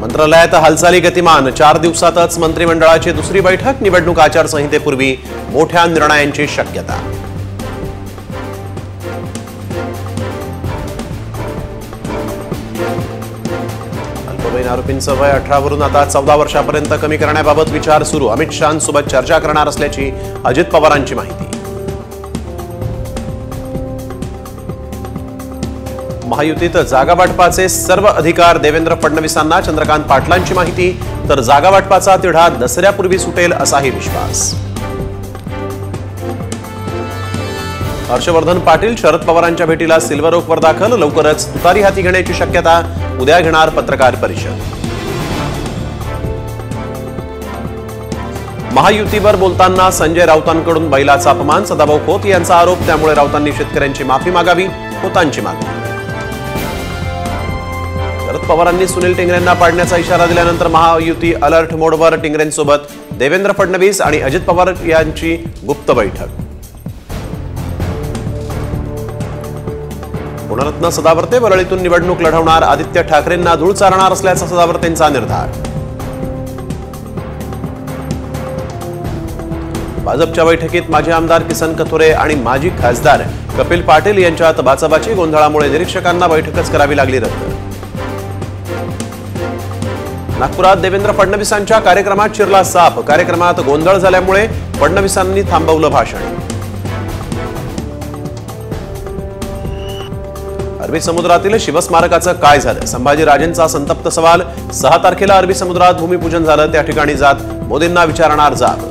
मंत्रालयात हालचाली गतिमान 4 दिवसातच मंत्रिमंडळाची दुसरी बैठक निवडणूक आचारसंहितेपूर्वी मोठ्या निर्णयांची शक्यता अल्पवयीन आरोपींचं वय 18 वरून आता 14 वर्षापर्यंत कमी करण्याबाबत विचार सुरू अमित शहांसोबत चर्चा करणार असल्याची अजित पवारांची माहिती महायुतीत जागा वाटपाचे सर्व अधिकार देवेंद्र फडणवीसांना चंद्रकांत पाटलांची माहिती तर जागा वाटपाचा तिढा दसऱ्यापूर्वी सुटेल असाही विश्वास हर्षवर्धन पाटील शरद पवारांच्या भेटीला सिल्वर ओकवर दाखल लवकरच तुतारी हाती घेण्याची शक्यता उद्या घेणार पत्रकार परिषद महायुतीवर बोलताना संजय राऊतांकडून बैलाचा अपमान सदाभाऊ खोत यांचा आरोप त्यामुळे राऊतांनी शेतकऱ्यांची माफी मागावी खोतांची मागणी शरद पवारांनी सुनील टिंगरेंना पाडण्याचा इशारा दिल्यानंतर महायुती अलर्ट मोडवर टिंगरेंसोबत देवेंद्र फडणवीस आणि अजित पवार यांची गुप्त बैठक गुणरत्न सदावर्ते वरळीतून निवडणूक लढवणार आदित्य ठाकरेंना धूळ चारणार असल्याचा सदावर्तेंचा निर्धार भाजपच्या बैठकीत माजी आमदार किसन कथोरे आणि माजी खासदार कपिल पाटील यांच्यात बाचाबाची गोंधळामुळे निरीक्षकांना बैठकच करावी लागली रद्द नागपुरात देवेंद्र फडणवीसांच्या कार्यक्रमात शिरला साप कार्यक्रमात गोंधळ झाल्यामुळे फडणवीसांनी थांबवलं भाषण अरबी समुद्रातील शिवस्मारकाचं काय झालं संभाजीराजेंचा संतप्त सवाल 6 तारखेला अरबी समुद्रात भूमिपूजन झालं त्या ठिकाणी जात मोदींना विचारणार जाब